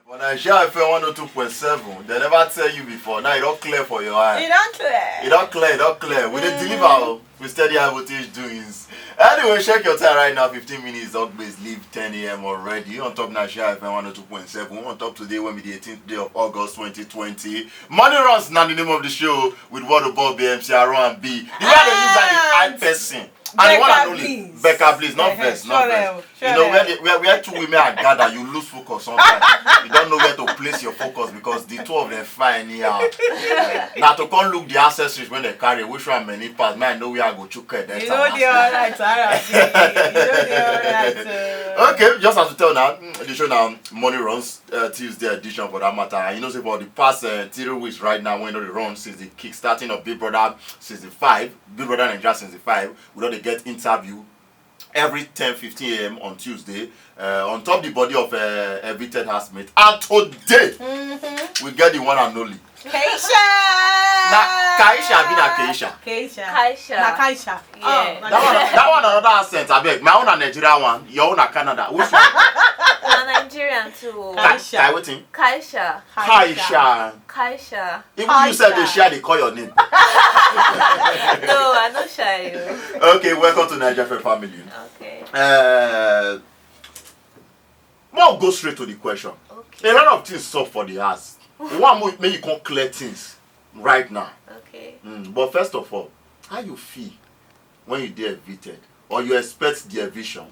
But Naija FM 102.7, they never tell you before. Now it don't clear for your eye. It don't clear. It don't clear, it don't clear. We dey deliver with steady high voltage doings. Anyway, check your time right now. 15 minutes, always leave 10 a.m. already. On top Naija FM 102.7. On top today, when we the 18th day of August 2020. Money runs now the name of the show with what about the EmceeRNB. The way they use that is I person. And the one and only Becca Blisse, not Vest, not Vest. You know, where two women are gathered, you lose focus sometimes. You don't know where to place your focus because the two of them fine here. Now to come look the accessories when they carry, which one many parts, man, I know where I go choke it. You know they alright, Okay, just as to tell now, the show now, Money Runs, Tuesday edition for that matter. And you know, say for the past 3 weeks right now, when they run since the kick-starting of Big Brother since the 5, Big Brother Naija since the 5, we don't get interview every 10:15 a.m. on Tuesday on top the body of Evicted housemate. And today we get the one and only Kaisha. Na Kaisha be na Kaisha. Kaisha. Na Kaisha. Yeah. That one another accent. I beg. My own a Nigerian one. Your own a Canada. Which one? I'm Nigerian too. Kaisha. Waiting. Kaisha. Kaisha. Kaisha. Even you said they share, they call your name. No, I'm not shy. Okay, welcome to Naija FM family. Okay. We'll go straight to the question. Okay. A lot of things stop for the house. One make you come clear things right now. Okay. But first of all, how you feel when you get evicted or you expect the eviction?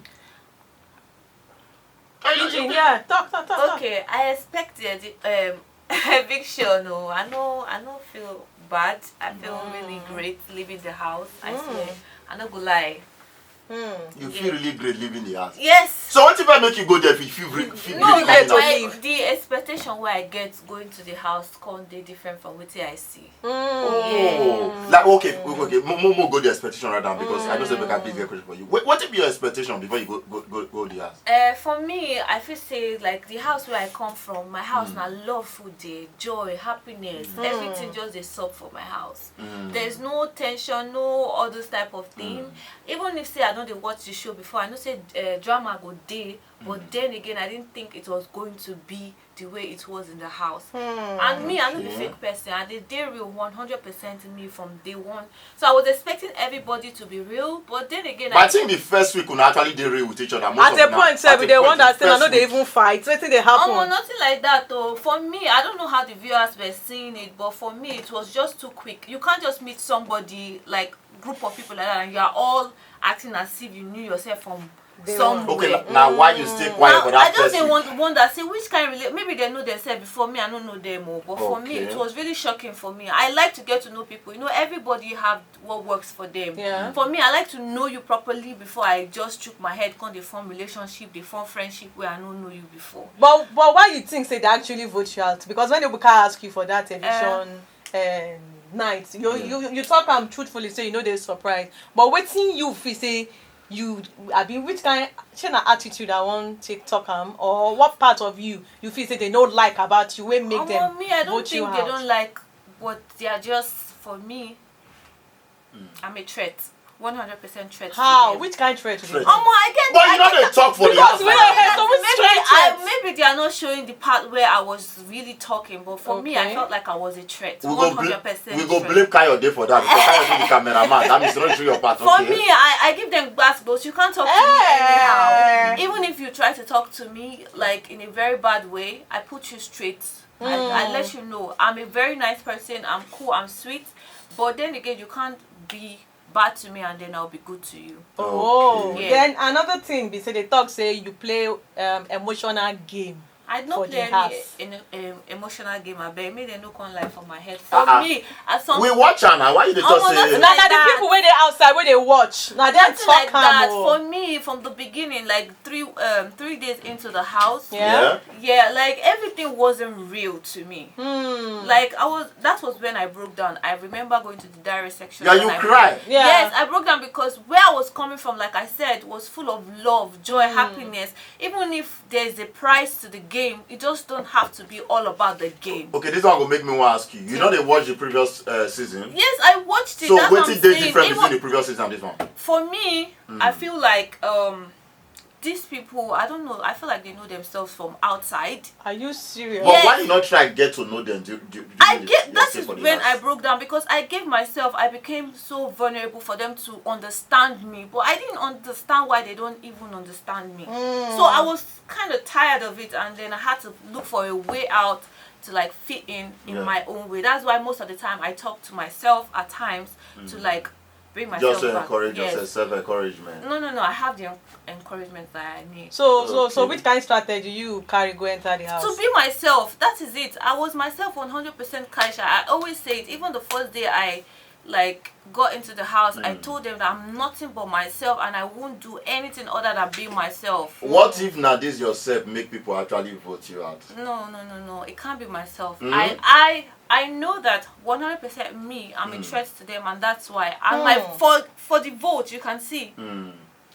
Yeah, talk. Okay, I expect the eviction. No, I don't feel bad. I feel really great leaving the house. I swear. I not gonna lie. You feel really great leaving the house. Yes. So what if I make you go there if you feel No, really like great? the expectation where I get going to the house can't be different from what I see. Oh, like okay. More go the expectation right now because I know say Becca Blisse get question for you. What if your expectation before you go the house? For me, I feel say like the house where I come from, my house now love food there, joy, happiness, everything just a sub for my house. There's no tension, no all those type of thing. Even if say I don't watch the show before, I know say drama go day, but then again I didn't think it was going to be the way it was in the house. And me, I'm not a fake person, and they real 100% in me from day one. So I was expecting everybody to be real, but then again, But I think the first week we actually did real with each other. At a point, they want that thing. I know they even fight. Something they happen. Nothing like that though. For me, I don't know how the viewers were seeing it, but for me, it was just too quick. You can't just meet somebody like group of people like that, and you are all acting as if you knew yourself from somewhere. Okay, now why you stay quiet for that? I just wonder, say which kind of maybe they know themselves before me. I don't know them all, but for me, it was really shocking for me. I like to get to know people. You know, everybody have what works for them. Yeah. For me, I like to know you properly before I just shook my head. Can they form relationship? They form friendship where I don't know you before. But why you think say they actually vote you out? Because when they can ask you for that eviction night, you talk truthfully, so you know they're surprised. But waiting you feel say which kind of attitude I want to talk or what part of you feel say they don't like about you will make them me, I don't vote you think they out? don't like, but they are just, for me, I'm a threat. 100% threat. How? Which kind of threat? I get. But you know they talk for the house. Maybe they are not showing the part where I was really talking, but for me, I felt like I was a threat. 100%. We go blame Kayode for that because Kayode the cameraman. That means not show your part. For me, I give them basketballs. You can't talk to me anyhow. Even if you try to talk to me like in a very bad way, I put you straight. I let you know I'm a very nice person. I'm cool. I'm sweet. But then again, you can't be bad to me and then I'll be good to you. Okay. Then another thing be say they talk say you play emotional game. I don't play any emotional game. I bet me they no come life for my head. For me, as some we watch her now. Why you dey talk say? Now the people where they outside where they watch. Now they talk like that. For me, from the beginning, like 3 days into the house, like everything wasn't real to me. Like that was when I broke down. I remember going to the diary section. Yeah, you cried. Yes, I broke down because where I was coming from, like I said, was full of love, joy, happiness. Even if there's a price to the game, it just don't have to be all about the game. Okay, this one will make me want to ask you. You know they watched the previous season? Yes, I watched it. So what's the difference between the previous season and this one? For me, I feel like these people, I don't know, I feel like they know themselves from outside. Are you serious? But why you not try to get to know them? That is when I broke down, because I became so vulnerable for them to understand me, but I didn't understand why they don't even understand me. So I was kind of tired of it, and then I had to look for a way out to like fit in my own way. That's why most of the time I talk to myself at times to like bring myself just to back. encourage yourself, self-encouragement. No, I have the encouragement that I need. So which kind of strategy you carry go enter the house? To be myself, that is it. I was myself 100% Kaisha. I always say it. Even the first day I like got into the house, I told them that I'm nothing but myself and I won't do anything other than being myself. What if now this yourself make people actually vote you out? No. It can't be myself. Mm. I know that 100% me, I'm a threat to them, and that's why. And like for the vote, you can see.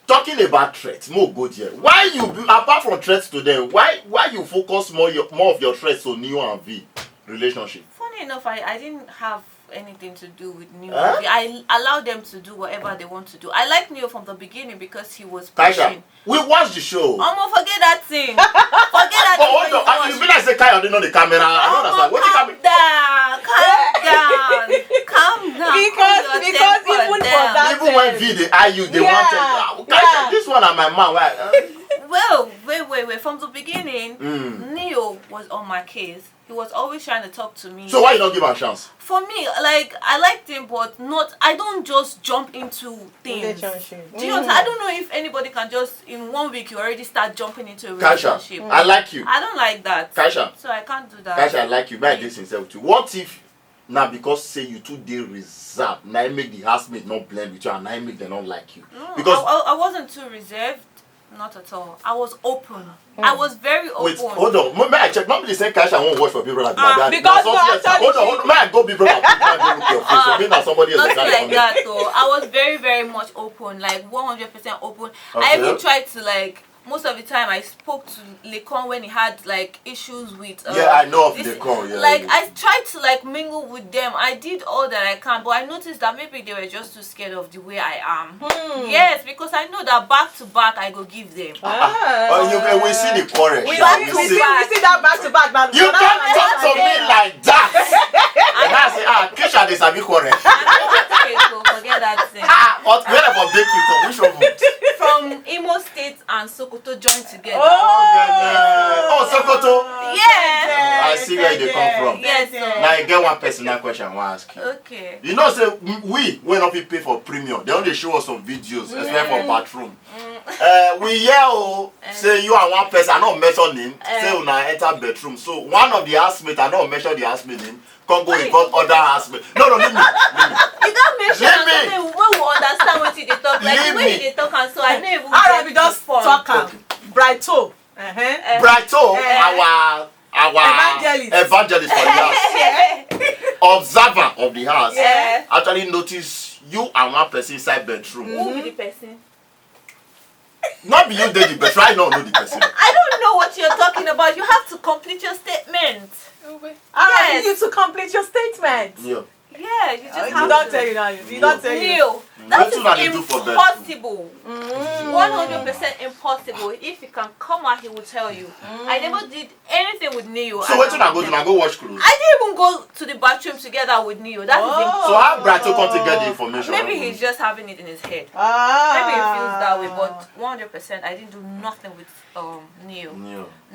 Talking about threats, more good here. Why you apart from threats to them? Why you focus more of your threats on Neo and V relationship? Funny enough, I didn't have anything to do with Neo. I allowed them to do whatever they want to do. I liked Neo from the beginning because he was pushing. Kaisha, we watched the show. Forget that thing. Forget that thing. Hold on, you feel like say Kaisha didn't know the camera. I don't understand. What calm down. Because even for that, even when V they eye you, they want Kaisha, this one and my man. Why? Well, wait. From the beginning, Neo was on my case. He was always trying to talk to me. So why you not give him a chance? For me, like, I liked him, but I don't just jump into things. Relationship. Do you understand? I don't know if anybody can just, in 1 week, you already start jumping into a Kaisha, relationship. I like you. I don't like that. Kaisha. So I can't do that. Kaisha, I like you. But this himself too. What if now because say you two dey reserved, now I make the housemate not blend with you and I make them not like you? No, because I wasn't too reserved. Not at all. I was open. I was very open. wait, hold on. May I check? Normally say Kaisha won't watch for Big Brother. Because hold on. May I go Big Brother? Please, may I go look your face. So maybe now somebody else. Nothing like that though. I was very, very much open. Like 100% open. Okay. I even tried to like. Most of the time, I spoke to Lekon when he had like issues with. I know of Lekon. Yeah, like I tried to like mingle with them. I did all that I can, but I noticed that maybe they were just too scared of the way I am. Yes, because I know that back to back I go give them. We see the quarrel. We see that back to back. You can't talk to me like that. And I say, Kaisha, this a big quarrel. Forget that thing. Where about Becky from? Which one? From Imo State and Sokoto joined together. Sokoto. Yes. I see where they come from. Yes. Now I get one personal question I want to ask you. Okay. You know, say we not pay for premium. They only show us some videos, especially for bathroom. We hear say you and one person, I don't mention him. Say when I enter bedroom. So one of the housemates, I don't mention the housemate name. Can't go involve other housemates. No, leave me. You don't mention something when we understand what they talk. Like the way they talk, and so I know even. Alright, we just talk. Brighto. Brighto, our evangelist for the house, observer of the house, actually notice you and one person inside bedroom. Who be the person? Not be you did the bedroom. I don't know the person. I don't know what you're talking about. You have to complete your statement. Yes. You need to complete your statement. Yeah, you just have to. You don't tell you now. You don't tell you. That is impossible. 100% impossible. If he can come out, he will tell you. I never did anything with Neo. So where should I go to? I go watch clothes. I didn't even go to the bathroom together with Neo. That is impossible. So how Brighto come to get the information? Maybe he's just having it in his head. Maybe he feels that way, but 100% I didn't do nothing with Neo.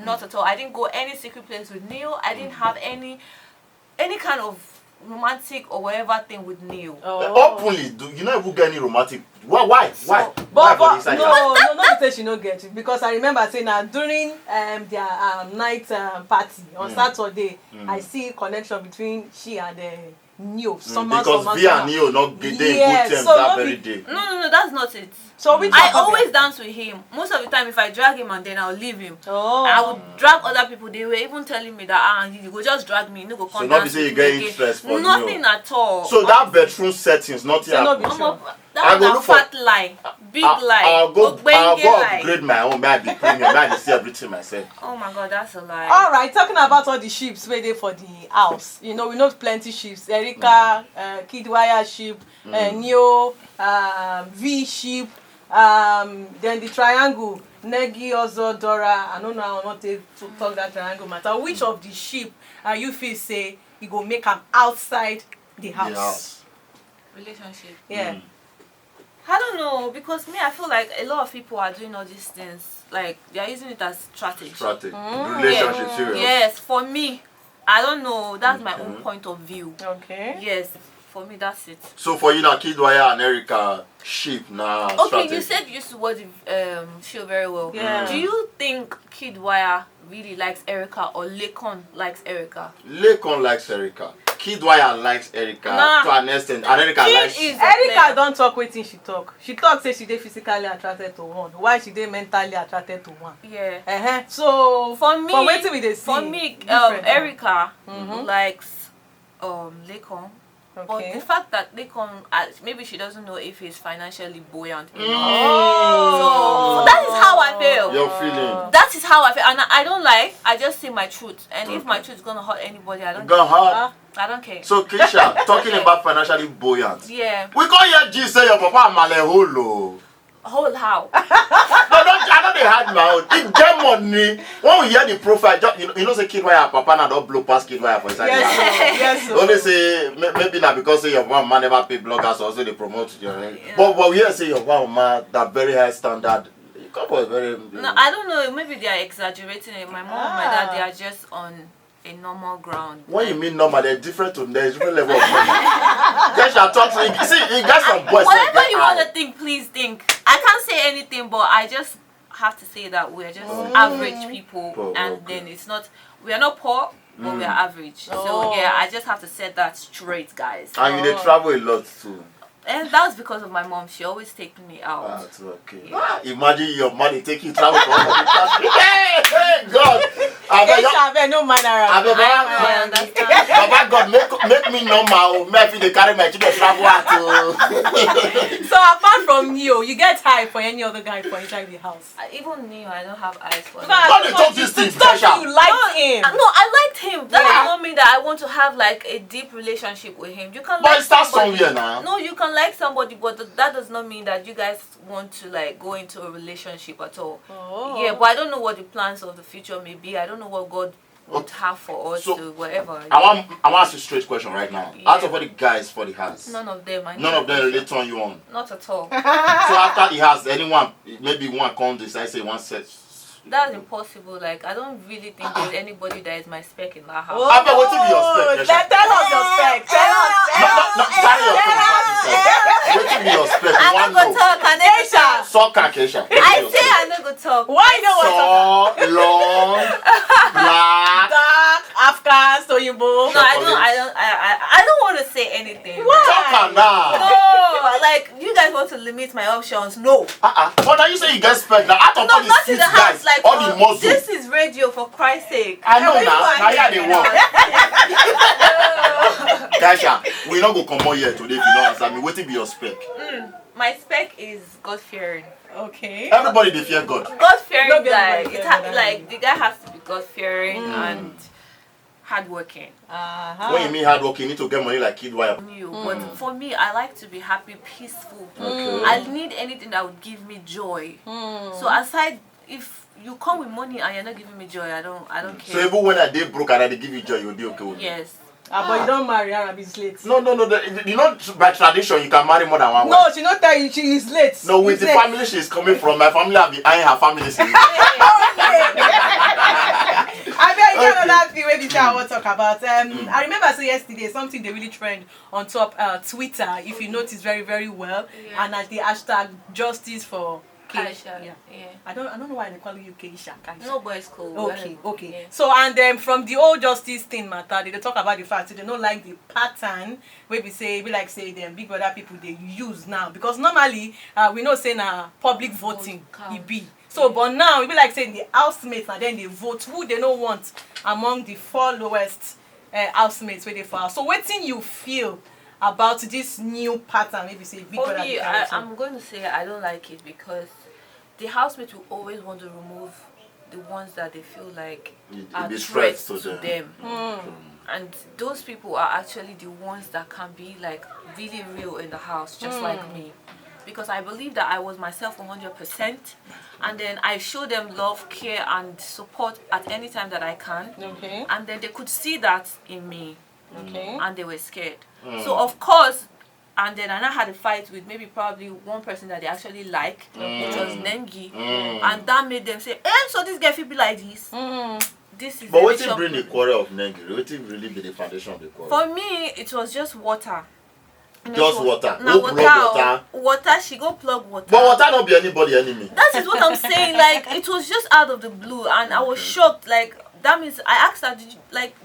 Not at all. I didn't go any secret place with Neo. I didn't have any kind of romantic or whatever thing with Neo. Openly, you not even get any romantic. Why? But no, say she no get it, because I remember saying that during their night party on Saturday, I see connection between she and Neo. Because V and Neo not good terms that very day. No, that's not it. So I always dance with him. Most of the time, if I drag him and then I'll leave him. I would drag other people. They were even telling me that you go just drag me, you go come. So not be say you get interest for nothing at all. So that bedroom settings nothing. That was a fat lie, big lie. I'll go upgrade my own. Maybe premium. Maybe see everything myself. Oh my God, that's a lie. All right, talking about all the ships waiting for the house. You know, we know plenty ships. Erica, Kid Waya ship, Neo, V ship. Then the triangle, Negi, Ozo, Dora. I don't know how not to talk that triangle matter. Which of the sheep you feel say you go make them outside the house? Relationship. Yeah. I don't know, because me, I feel like a lot of people are doing all these things, like they are using it as strategy. Relationship, serious. Yes, for me, I don't know. That's my own point of view. Okay. Yes, for me, that's it. So for you now, Kid Waya and Erica, sheep now. Okay, strategy. you said you used to watch the show very well. Yeah. Do you think Kid Waya really likes Erica or Lekon likes Erica? Lekon likes Erica. Kid Waya likes Erica to an extent, and Erica likes. Erica don't talk wetin she talk. She talk say she dey physically attracted to one, while she dey mentally attracted to one. Yeah. So for me, wetin we dey see? For me, Erica likes Lekon. Okay. But the fact that Lekon, maybe she doesn't know if he's financially buoyant enough. Oh. So that is how I feel. Your feeling. That is how I feel, and I don't lie. I just say my truth, and if my truth is gonna hurt anybody, I don't. I don't care. So Kaisha, talking about financially buoyant. Yeah. We can't hear G say your papa maleholo. Whole how? No, I know they had my own. It get money. When we hear the profile, you know say Kid Waya papa na don't blow past Kid Waya for inside. Yes. Only say maybe not because say your mama never pay bloggers, also they promote your name. But we hear say your mama that very high standard. You couple is very. No, I don't know. Maybe they are exaggerating it. My mom and my dad, they are just on a normal ground. When you mean normal, they're different to there's different level of money. Kaisha talks. See, you got some boys. Whatever you want to think, please think. I can't say anything, but I just have to say that we're just average people, and then it's not. We are not poor, but we are average. So yeah, I just have to set that straight, guys. And you they travel a lot too. And that's because of my mom. She always takes me out. That's okay. Imagine your money taking you travel for all the country. Hey, God. I no mind around. I understand. Baba God, make me normal. Maybe they carry my children travel out. So apart from you get high for any other guy for inside the house? Even me, I don't have eyes for him. Don't they talk this thing, Kaisha? You liked him. No, I liked him. That does not mean that I want to have like a deep relationship with him. You can But like it starts somebody. somewhere now. No, you can like somebody, but that does not mean that you guys want to like go into a relationship at all. Yeah, but I don't know what the plans of the future may be. I don't know what God would have for us, to whatever. I want to ask you a straight question right now. Out of all the guys for the house, None of them really turn you on. Not at all. So after the house, anyone, maybe one come decide say one set. That's impossible. Like I don't really think there's anybody that is my spec in that house. I bet what be your spec? Tell us your spec. Tell us. No, carry your phone. What be your spec? I'm not gonna talk. Kaisha. Soccer, Kaisha. I say I'm not gonna talk. Why you don't want to talk? So long, black. Dark, African, Soyinbo. No, I don't want to say anything. Soccer now. No, like you guys want to limit my options. No. But now you say you get spec. Now out of all No, the not in six the house. guys, Like all the muscle. this is radio, for Christ's sake. I know now. Now yeah, they work. Kaisha, we not go come out here today if you don't answer me. What be your spec? My spec is God fearing. Okay. Everybody they fear God. God fearing No, guy. everybody Like the guy has to be God fearing and hardworking. When you mean hard work, you need to get money like Kid Waya. But for me, I like to be happy, peaceful. Okay. I need anything that would give me joy. So aside, if you come with money and you're not giving me joy, I don't So care. even when I did broke and I did give you joy, you'll be okay with me. Yes. But you don't marry her and be late. No. You know, by tradition, you can marry more than one No, wife. she not tell you she is late. No, with the It's late. family she's coming from, my family are behind her family. I bet you know that thing wey I want to talk about. I remember yesterday something they really trend on top Twitter. If you notice very very well, and at the hashtag justice for Kaisha. Yeah. I don't know why they call you Kaisha. No, but it's cool. Okay. Yeah. So and from the old justice thing matter, they talk about the fact that they don't like the pattern where we like say them big brother people they use now, because normally we know say na public voting it be. So but now it be like saying the housemates and then they vote who they don't want among the 4 lowest housemates where they file. So what thing you feel about this new pattern? Maybe say big For brother. me, I'm going to say I don't like it because the housemates will always want to remove the ones that they feel like are threats to them. And those people are actually the ones that can be like really real in the house, just like me. because I believe that I was myself 100%, and then I show them love, care, and support at any time that I can. Okay. And then they could see that in me. Okay. And they were scared. So of course, and then I had a fight with maybe probably one person that they actually like, which was Nengi, and that made them say, so this guy feel be like this. This is. But what did bring the quarrel of Nengi? What did really be the foundation of the quarrel? For me, it was just water. Just water. Now Water. Water. She go plug water. But water not be anybody enemy. That is what I'm saying. Like, it was just out of the blue, and I was shocked. Like, that means I asked her,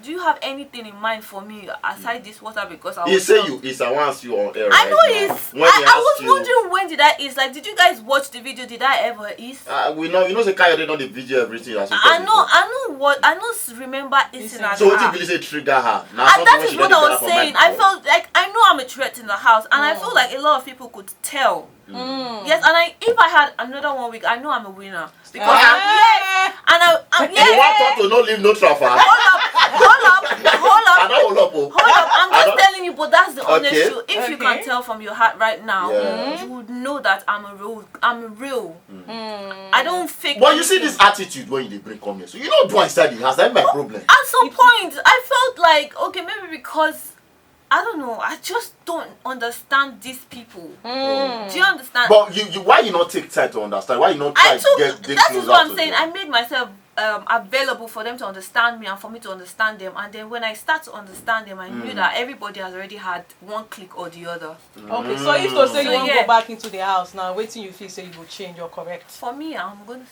do you have anything in mind for me aside this water? Because I was. He say you is I want you on air. I know it's. I was you, wondering when did I ease. Like, did you guys watch the video? Did I ever ease? We know. You know the Kayode know the video everything. As I know. Remember eating at So what her. you really say trigger her? Now And that is what I was saying. I felt like I know I'm a threat in the house, and I feel like a lot of people could tell. Yes, and if I had another 1 week, I know I'm a winner because yes, and I'm yes. You want her to not leave no traffic. Hold up. I don't hold up. I'm just telling you, but that's the honest truth. If you can Okay. tell from your heart right now, Yeah. you would know that I'm a real. I don't fake. But you see anything. this attitude when you bring come here. So you don't do inside the house. That's my problem. At some point, I felt like, okay, maybe because, I don't know, I just don't understand these people. Do you understand? But you why you not take time to understand? Why you not try to get that is closer what I'm to saying. them? I made myself available for them to understand me and for me to understand them. And then when I start to understand them, I knew that everybody has already had one click or the other. Okay, so if to say you So, want to yeah. go back into the house now, waiting you feel say you will change or correct. For me, I'm going to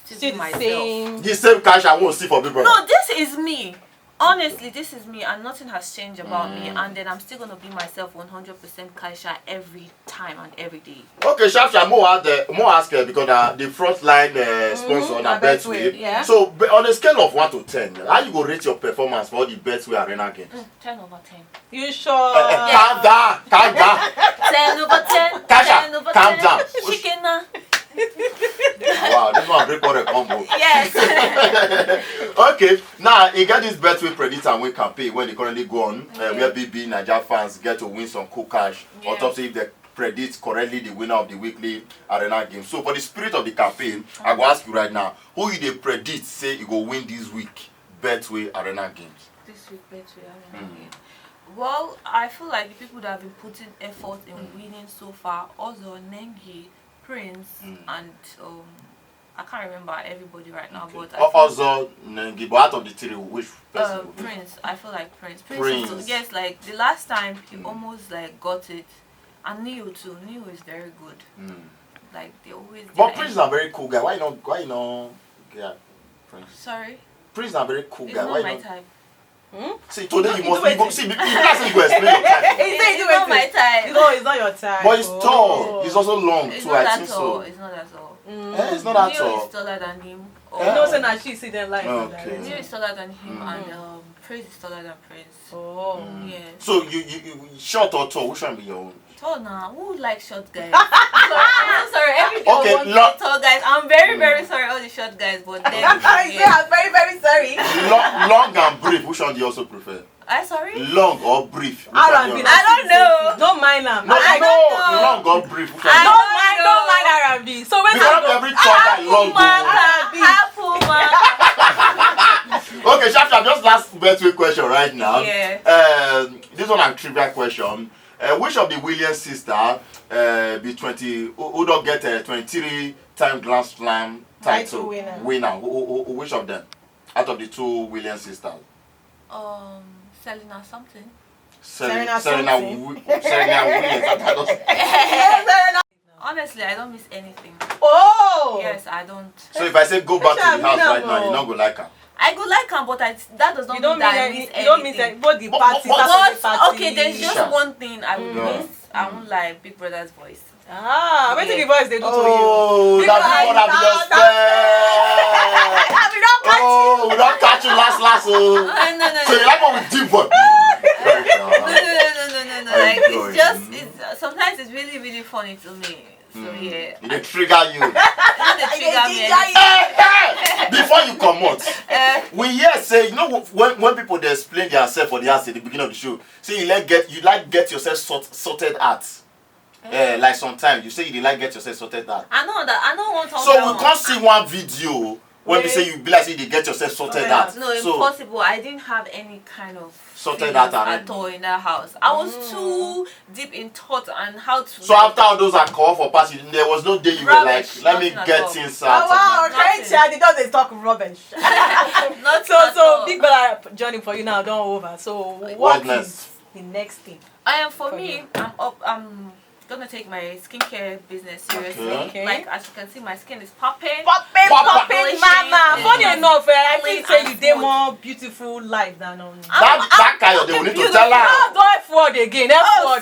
still Still be the myself. same. The same cash I won't see for people. No, this is me. Honestly, this is me, and nothing has changed about me. And then I'm still going to be myself 100% Kaisha every time and every day. Okay, sharp, more ask because the front line sponsor on a Betway. Yeah. So on a scale of 1 to 10, how you go rate your performance for the Betway Arena games? 10 over 10. You sure? Calm down. 10 over 10. Kaisha, 10 over calm 10. down. Chicken. Wow, this one break all the combo. Yes. Okay, now you get this Betway predict and win campaign when they currently go on, where BBNaija fans get to win some cool cash. On top say if they predict correctly the winner of the weekly arena game. So for the spirit of the campaign, I go ask you right now, who you they predict say you go win this week Betway arena games? This week, Betway Arena game. Well, I feel like the people that have been putting effort in winning so far, also Nengi, Prince, and I can't remember everybody right now, but I feel Also, Nengi, but out of the three, which person? will be? Prince. I feel like Prince. Prince. Is, yes, like the last time he almost like got it, and Neo too. Neo is very good. Like they always. But Prince is a very cool guy. Why you know? Yeah, Prince. Sorry. Prince is a very cool It's guy. not Why my not? type. See, today you must wait. go. See, you can't go explain your type. It's not my type. No, it's not your time. But he's tall. He's also long It's too. not I that think tall. so. It's not that tall. It's not that Neo tall. is taller than him. You know, saying that she see them like Okay. Neo is taller than him, and Prince is taller than Prince. Oh. Yes. So you short or tall? Which one be your own? Tall now. Who would like short guys? I'm so sorry. Every girl Okay, wants tall guys. I'm very, very sorry, all the short guys, but then. I'm very, very sorry. Long and brief. Which one do you also prefer? I'm sorry. Long or brief? Which one do R&B. you- I don't know. Don't mind them. No, I don't know. long or brief. Which one? I Don't mind R&B. So when Because not every tall guy long. Though. Okay, Sharp, just last Betway question right now. Yeah. This one a trivia question. Which of the Williams sisters be 20 who don't get a 23-time Grand Slam title winner? Which of them? Out of the two Williams sisters? Selena something. Serena Serena something. Williams. Honestly, I don't miss anything. Oh. Yes, I don't. So if I say go back to the house right now, you're not gonna like her. I go like her, but that does not You don't mean that I miss miss any. You don't miss anything. any. Both the parties. but- Saturday But party. okay, there's just Sure. one thing I would Yeah. miss. I won't lie, Big Brother's voice. Ah, wait till Yeah. the voice they do to you. Oh, Big that's Brother what I've is just down, said. We don't catch Oh, we don't catch you last. Oh. No. So you like what we did, but No. Like enjoy. it's just sometimes it's really, really funny to me. So yeah. it trigger you. They trigger me. Before you come out, we hear say you know when people they explain themselves for the house at the beginning of the show, say you like get yourself sorted out. Like sometimes you say you didn't like get yourself sorted out. I know that. I don't want to. So we can't see one video when we say you be like say you get yourself sorted out. No, impossible. I didn't have any kind of sorted out at all in that house. I was too deep in thought on how to. So after all those are called for party, there was no day you were like, let me get things out. Oh wow, Kaisha, they don't talk rubbish. Not so big brother journey for you now, don't over. So what is the next thing? For me, I'm gonna take my skincare business seriously. Okay. Like as you can see, my skin is popping, mama. Funny enough, I think say you dey more beautiful life than on that kind of they will need to tell her. Don't F word again. Sorry.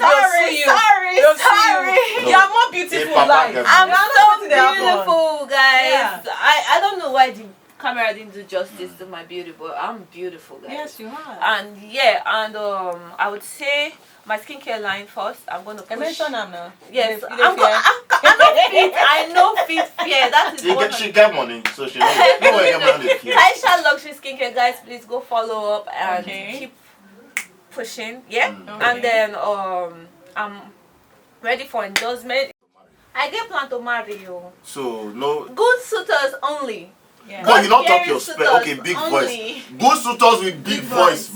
You are more beautiful life. I'm so beautiful, guys. Yeah. I don't know why the camera didn't do justice to my beauty, but I'm beautiful, guys. Yes, you are. And I would say my skincare line first. I'm gonna push. Mention them now. Yes, I know fit fear. That is what she get money, so she get money. Kaisha Luxury Skincare, guys. Please go follow up and keep pushing. Yeah, and then I'm ready for endorsement. I get plan to marry you. So no good suitors only. Yeah. But you not talk your spec. Okay, big voice. Good suitors with big voice.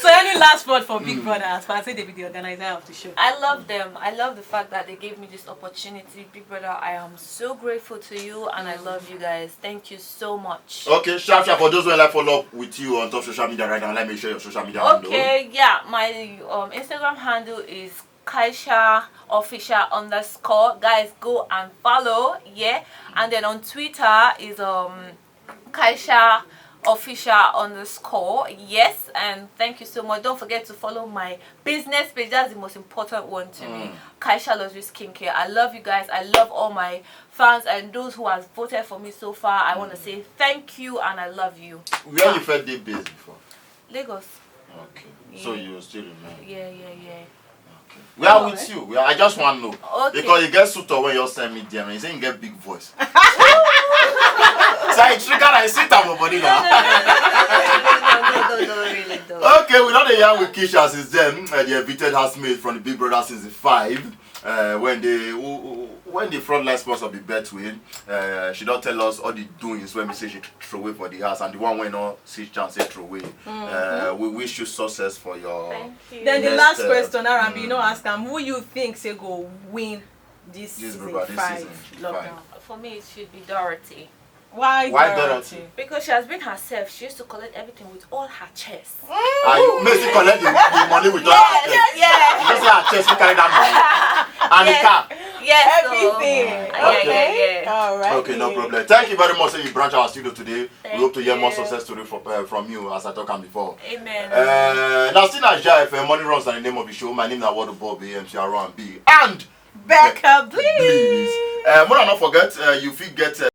So any last word for Big Brother as far as they be the organizer of the show? I love them. I love the fact that they gave me this opportunity. Big Brother, I am so grateful to you and I love you guys. Thank you so much. Okay, sharp for those who like follow up with you on top social media right now, let me share your social media handle. Okay, yeah, my Instagram handle is Kaisha official _ guys, go and follow. Yeah, and then on Twitter is Kaisha official _ yes. And thank you so much. Don't forget to follow my business page. That's the most important one to me. Kaisha Luxury Skincare. I love you guys. I love all my fans and those who have voted for me so far. I want to say thank you and I love you. Where you felt the base before? Lagos. Okay. Yeah. So you still remember? Yeah. We are with you. I just want to know. Okay. Because you get suitor when you send me DM and you say you get big voice. So I trigger and sit on my body now. No, really don't. Okay, we're not a young with Kaisha since then. The Evicted housemate from the Big Brother season 5. When the frontline sponsor be Between, she don't tell us all the doings when we say she throw away for the house, and the one when no see chance say throw away. We wish you success for your. Thank you. Then the last question, R&B, you know, ask them who you think say go win this season 5 lockdown. For me, it should be Dorothy. Why Dorothy? Because she has been herself. She used to collect everything with all her chest. You basically collect the money with all her chest. Yeah. You just say her chest, you carry that money. And the car. Yes. Everything. Okay. All right. Okay, no problem. Thank you very much for you branch our studio today. Thank we hope to hear more you. success story from you as I talked about before. Amen. Now still Naija FM, money runs on the name of the show. My name is Waya Bobby, EmceeRNB and Becca Blisse. More than not forget, you feel get